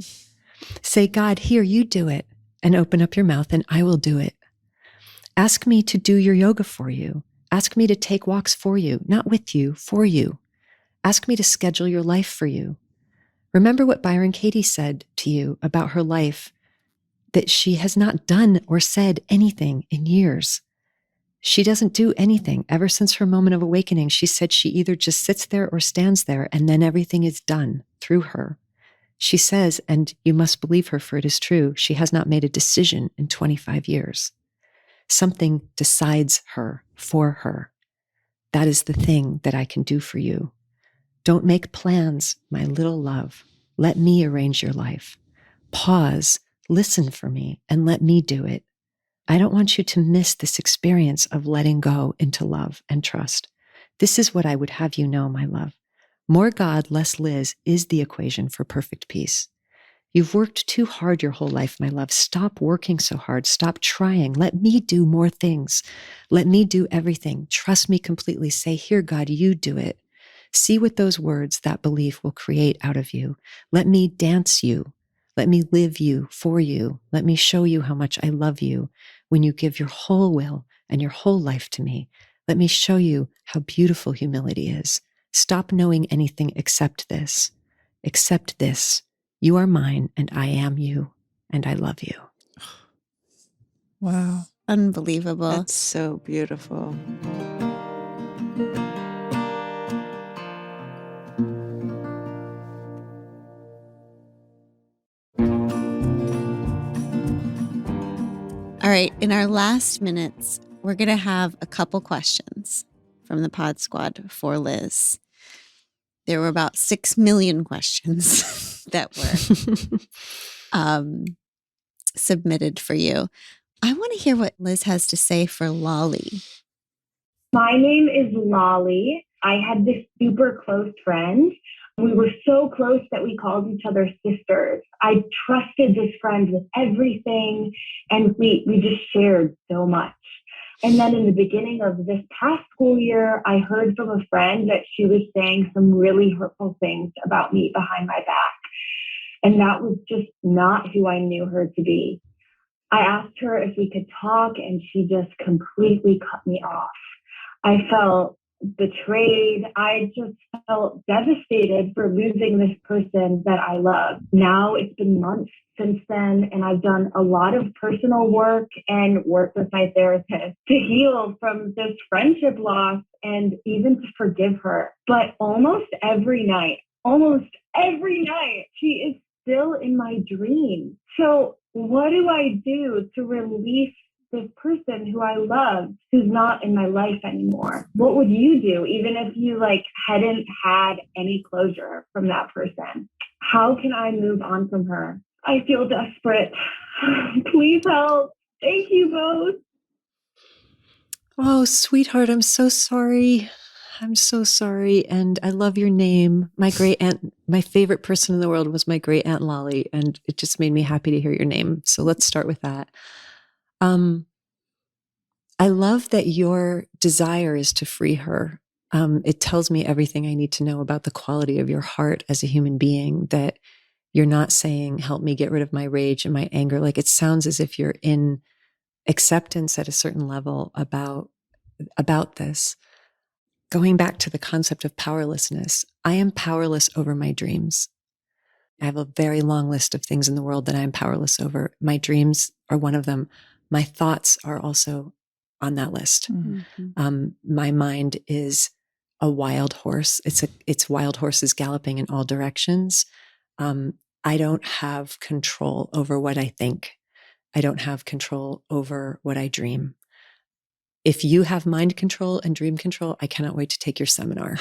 Say, God, here, you do it, and open up your mouth and I will do it. Ask me to do your yoga for you. Ask me to take walks for you, not with you, for you. Ask me to schedule your life for you. Remember what Byron Katie said to you about her life, that she has not done or said anything in years. She doesn't do anything. Ever since her moment of awakening, she said she either just sits there or stands there, and then everything is done through her. She says, and you must believe her, for it is true, she has not made a decision in 25 years. Something decides her for her. That is the thing that I can do for you. Don't make plans, my little love. Let me arrange your life. Pause, listen for me, and let me do it. I don't want you to miss this experience of letting go into love and trust. This is what I would have you know, my love. More God, less Liz is the equation for perfect peace. You've worked too hard your whole life, my love. Stop working so hard. Stop trying. Let me do more things. Let me do everything. Trust me completely. Say, here, God, you do it. See what those words, that belief will create out of you. Let me dance you. Let me live you for you. Let me show you how much I love you when you give your whole will and your whole life to me. Let me show you how beautiful humility is. Stop knowing anything except this. Accept this. You are mine and I am you and I love you. Wow. Unbelievable. That's so beautiful. All right, in our last minutes, we're going to have a couple questions from the Pod Squad for Liz. There were about 6 million questions that were submitted for you. I want to hear what Liz has to say for Lolly. My name is Lolly. I had this super close friend. We were so close that we called each other sisters. I trusted this friend with everything, and we just shared so much. And then in the beginning of this past school year, I heard from a friend that she was saying some really hurtful things about me behind my back. And that was just not who I knew her to be. I asked her if we could talk, and she just completely cut me off. I felt betrayed. I just felt devastated for losing this person that I love. Now it's been months since then, and I've done a lot of personal work and work with my therapist to heal from this friendship loss and even to forgive her. But almost every night, she is still in my dream. So what do I do to release this person who I love, who's not in my life anymore? What would you do, even if you hadn't had any closure from that person? How can I move on from her? I feel desperate. Please help. Thank you both. Oh, sweetheart, I'm so sorry. I'm so sorry. And I love your name. My great aunt, my favorite person in the world was my great aunt Lolly. And it just made me happy to hear your name. So let's start with that. I love that your desire is to free her. It tells me everything I need to know about the quality of your heart as a human being, that you're not saying, help me get rid of my rage and my anger. Like, it sounds as if you're in acceptance at a certain level about this. Going back to the concept of powerlessness, I am powerless over my dreams. I have a very long list of things in the world that I am powerless over. My dreams are one of them. My thoughts are also on that list. Mm-hmm. My mind is a wild horse. It's wild horses galloping in all directions. I don't have control over what I think. I don't have control over what I dream. If you have mind control and dream control, I cannot wait to take your seminar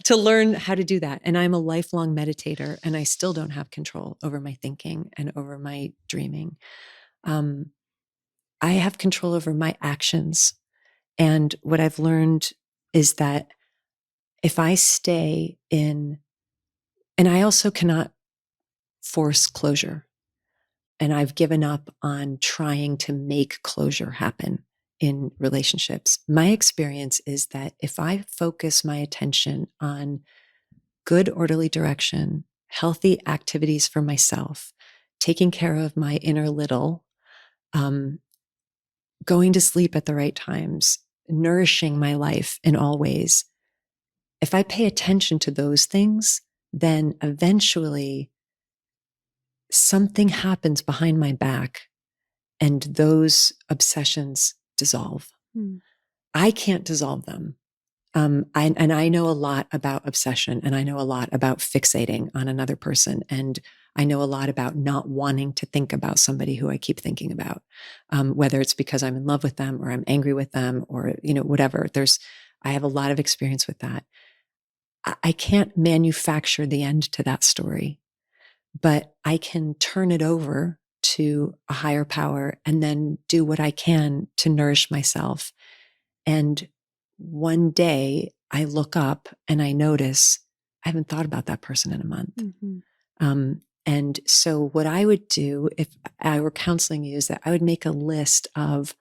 to learn how to do that. And I'm a lifelong meditator, and I still don't have control over my thinking and over my dreaming. I have control over my actions. And what I've learned is that if I stay in, and I also cannot force closure. And I've given up on trying to make closure happen in relationships. My experience is that if I focus my attention on good, orderly direction, healthy activities for myself, taking care of my inner little, going to sleep at the right times, nourishing my life in all ways, if I pay attention to those things, then eventually something happens behind my back and those obsessions dissolve. I can't dissolve them. I know a lot about obsession, and I know a lot about fixating on another person. And I know a lot about not wanting to think about somebody who I keep thinking about, whether it's because I'm in love with them or I'm angry with them or, whatever. I have a lot of experience with that. I can't manufacture the end to that story, but I can turn it over to a higher power and then do what I can to nourish myself. And one day I look up and I notice I haven't thought about that person in a month. Mm-hmm. And so what I would do if I were counseling you is that I would make a list of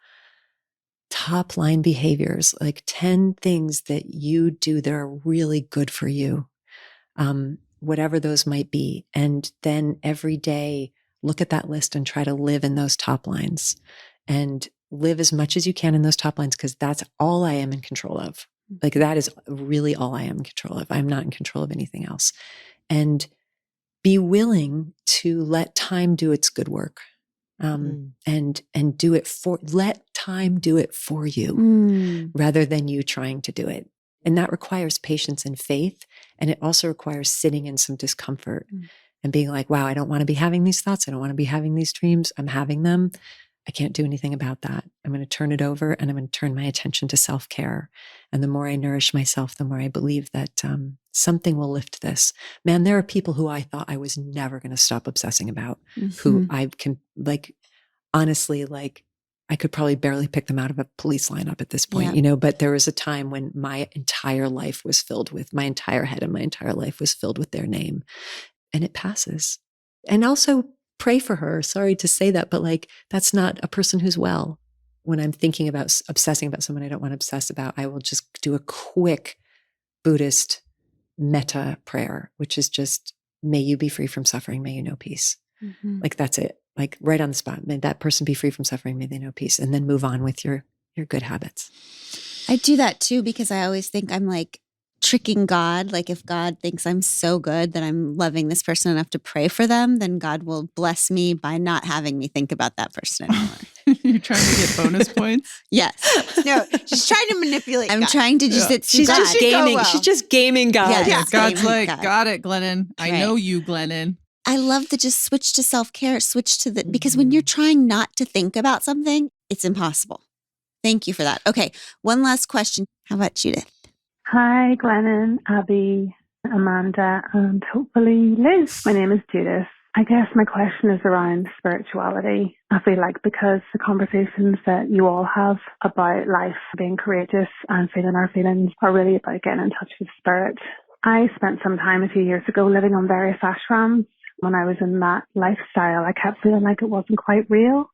top line behaviors, like 10 things that you do that are really good for you, whatever those might be. And then every day, look at that list and try to live in those top lines and live as much as you can in those top lines, because that's all I am in control of. Like that is really all I am in control of. I'm not in control of anything else. And be willing to let time do its good work. And do it let time do it for you rather than you trying to do it. And that requires patience and faith. And it also requires sitting in some discomfort and being like, wow, I don't want to be having these thoughts. I don't want to be having these dreams. I'm having them. I can't do anything about that. I'm going to turn it over and I'm going to turn my attention to self-care. And the more I nourish myself, the more I believe that something will lift this. Man, there are people who I thought I was never going to stop obsessing about, who I can, like, honestly, like, I could probably barely pick them out of a police lineup at this point, you know, but there was a time when my entire life was filled with, my entire head and my entire life was filled with their name, and it passes. And also pray for her. Sorry to say that, but like, that's not a person who's well. When I'm thinking about obsessing about someone I don't want to obsess about, I will just do a quick Buddhist metta prayer, which is just, may you be free from suffering, may you know peace. Like, that's it. Like, right on the spot. May that person be free from suffering, may they know peace. And then move on with your good habits. I do that too, because I always think I'm like tricking God. Like, if God thinks I'm so good that I'm loving this person enough to pray for them, then God will bless me by not having me think about that person anymore. You're trying to get bonus points? Yes. No, she's trying to manipulate I'm God. trying to just, it's She's God. just gaming. well. She's just gaming God. Yes. Yeah, God's gaming like, God. got it, Glennon. I Right. know you, Glennon. I love to just switch to self-care, switch to the, because when you're trying not to think about something, it's impossible. Thank you for that. Okay. One last question. How about Judith? Hi, Glennon, Abby, Amanda, and hopefully Liz. My name is Judith. I guess my question is around spirituality. I feel like because the conversations that you all have about life, being courageous and feeling our feelings are really about getting in touch with spirit. I spent some time a few years ago living on various ashrams. When I was in that lifestyle, I kept feeling like it wasn't quite real.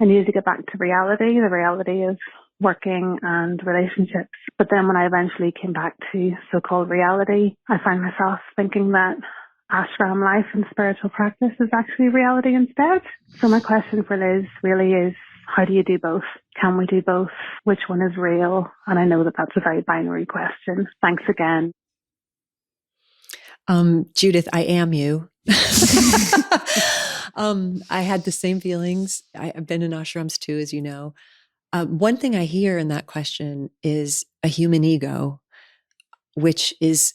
I needed to get back to reality, the reality of working and relationships. But then when I eventually came back to so-called reality, I find myself thinking that ashram life and spiritual practice is actually reality instead. So my question for Liz really is, how do you do both? Can we do both? Which one is real? And I know that that's a very binary question. Thanks again. Judith, I am you. I had the same feelings. I've been in ashrams too, as you know. One thing I hear in that question is a human ego, which is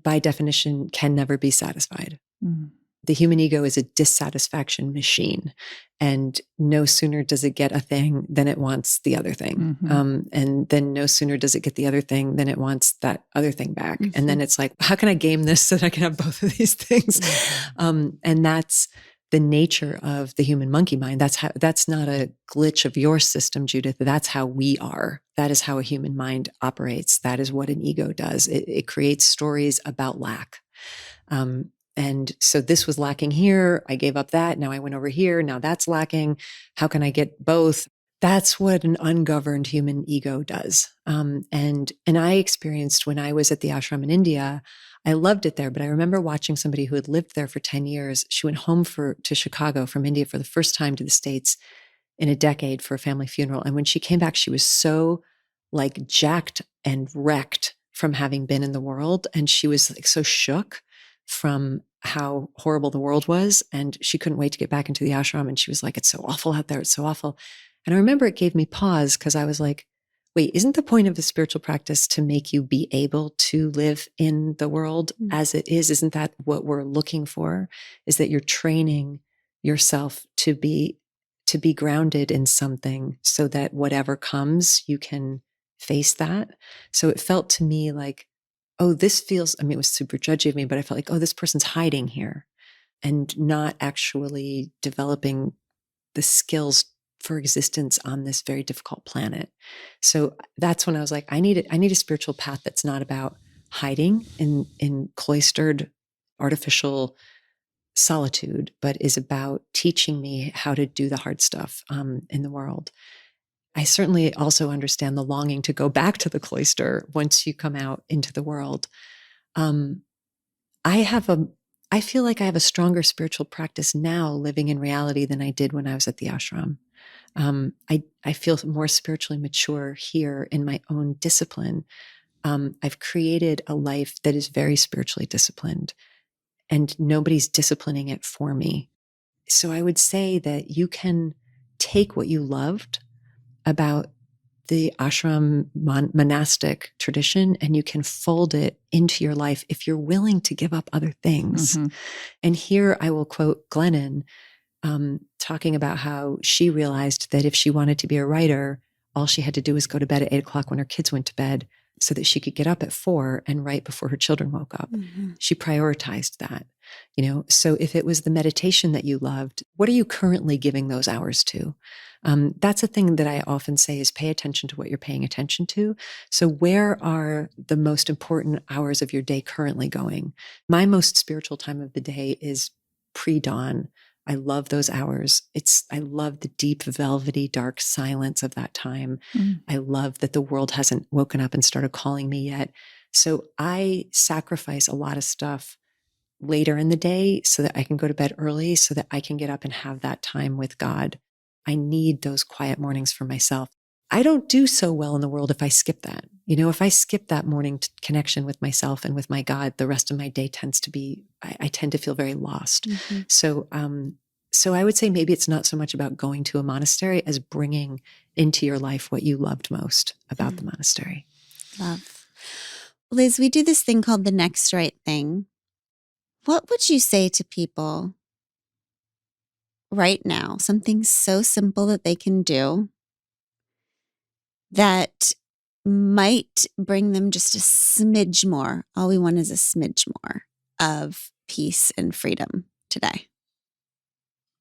by definition can never be satisfied. The human ego is a dissatisfaction machine, and no sooner does it get a thing than it wants the other thing. And then no sooner does it get the other thing than it wants that other thing back. And then it's like, how can I game this so that I can have both of these things? And that's the nature of the human monkey mind. That's not a glitch of your system, Judith. That's how we are. That is how a human mind operates. That is what an ego does. It creates stories about lack. And so this was lacking here. I gave up that. Now I went over here. Now that's lacking. How can I get both? That's what an ungoverned human ego does. And I experienced when I was at the ashram in India, I loved it there, but I remember watching somebody who had lived there for 10 years. She went home to Chicago from India for the first time to the States in a decade for a family funeral. And when she came back, she was so like jacked and wrecked from having been in the world. And she was like so shook from how horrible the world was. And she couldn't wait to get back into the ashram. And she was like, it's so awful out there. It's so awful. And I remember it gave me pause because I was like, wait, isn't the point of the spiritual practice to make you be able to live in the world as it is? Isn't that what we're looking for? Is that you're training yourself to be grounded in something so that whatever comes, you can face that. So it felt to me like, oh, this feels, I mean, it was super judgy of me, but I felt like, oh, this person's hiding here and not actually developing the skills for existence on this very difficult planet. So that's when I was like, I need a spiritual path that's not about hiding in cloistered, artificial solitude, but is about teaching me how to do the hard stuff in the world. I certainly also understand the longing to go back to the cloister once you come out into the world. I feel like I have a stronger spiritual practice now living in reality than I did when I was at the ashram. I feel more spiritually mature here in my own discipline. I've created a life that is very spiritually disciplined, and nobody's disciplining it for me. So I would say that you can take what you loved about the ashram monastic tradition and you can fold it into your life if you're willing to give up other things. Mm-hmm. And here I will quote Glennon, talking about how she realized that if she wanted to be a writer, all she had to do was go to bed at 8:00 when her kids went to bed so that she could get up at 4 and write before her children woke up. Mm-hmm. She prioritized that, so if it was the meditation that you loved, what are you currently giving those hours to? That's a thing that I often say is pay attention to what you're paying attention to. So where are the most important hours of your day currently going? My most spiritual time of the day is pre-dawn. I love those hours. I love the deep, velvety, dark silence of that time. Mm. I love that the world hasn't woken up and started calling me yet. So I sacrifice a lot of stuff later in the day so that I can go to bed early, so that I can get up and have that time with God. I need those quiet mornings for myself. I don't do so well in the world if I skip that. If I skip that morning connection with myself and with my God, the rest of my day tends to be, I tend to feel very lost. Mm-hmm. So I would say maybe it's not so much about going to a monastery as bringing into your life what you loved most about the monastery. Love. Liz, we do this thing called the next right thing. What would you say to people right now? Something so simple that they can do that might bring them just a smidge more. All we want is a smidge more of peace and freedom today.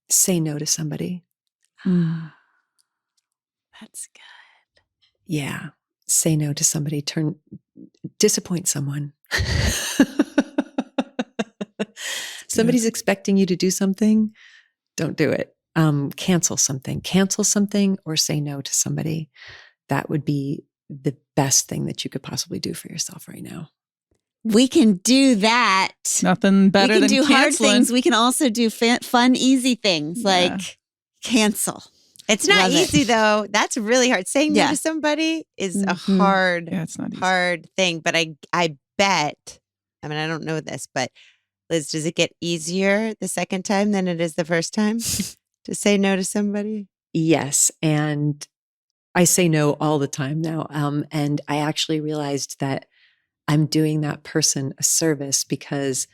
Say no to somebody. That's good. Yeah. Say no to somebody. Disappoint someone. Somebody's expecting you to do something. Don't do it. Cancel something or say no to somebody. That would be the best thing that you could possibly do for yourself right now. We can do that. Nothing better we can than do hard canceling. things. We can also do fun, easy things like cancel. It's not Love it. easy though. That's really hard. Saying no Yeah. to somebody is a Mhm. hard, Yeah, it's not easy. hard thing. But I bet, I mean, I don't know this, but Liz, does it get easier the second time than it is the first time to say no to somebody? Yes. And I say no all the time now. And I actually realized that I'm doing that person a service because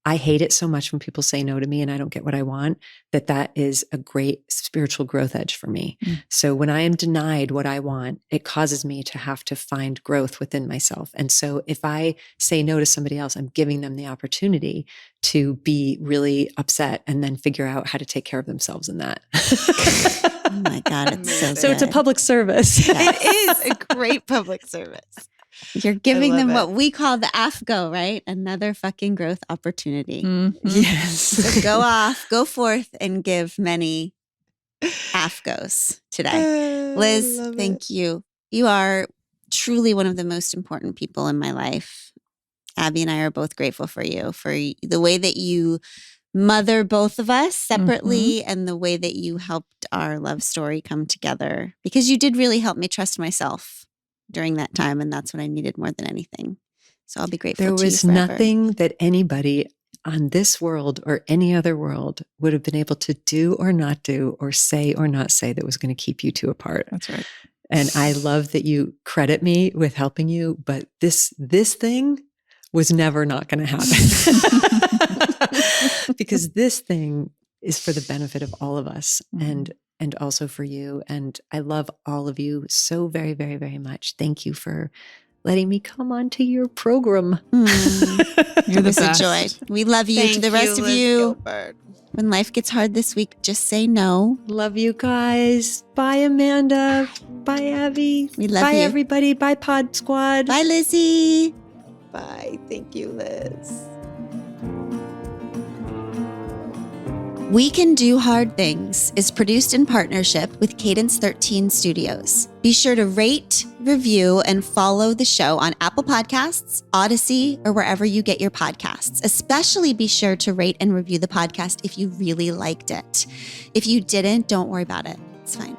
I hate it so much when people say no to me and I don't get what I want, that is a great spiritual growth edge for me. Mm. So when I am denied what I want, it causes me to have to find growth within myself. And so if I say no to somebody else, I'm giving them the opportunity to be really upset and then figure out how to take care of themselves in that. Oh my God, it's so So it's a good. public service. It is a great public service. You're giving I them love what we call the AFGO, right? Another fucking growth opportunity. Mhm. Yes. So go forth and give many AFGOs today. Liz, thank you. You are truly one of the most important people in my life. Abby and I are both grateful for you, for the way that you mother both of us separately and the way that you helped our love story come together, because you did really help me trust myself during that time. And that's what I needed more than anything. So I'll be grateful There to you was forever. nothing that anybody on this world or any other world would have been able to do or not do or say or not say that was going to keep you two apart. That's right. And I love that you credit me with helping you, but this thing was never not going to happen. Because this thing is for the benefit of all of us and also for you. And I love all of you so very, very, very much. Thank you for letting me come onto your program. You're It the was a best. joy. We love you. To the rest of Liz you, Gilbert. When life gets hard this week, just say no. Love you guys. Bye, Amanda. Bye, Abby. We love Bye, you. everybody. Bye, Pod Squad. Bye, Lizzie. Bye. Thank you, Liz. We Can Do Hard Things is produced in partnership with Cadence 13 Studios. Be sure to rate, review, and follow the show on Apple Podcasts, Odyssey, or wherever you get your podcasts. Especially be sure to rate and review the podcast if you really liked it. If you didn't, don't worry about it. It's fine.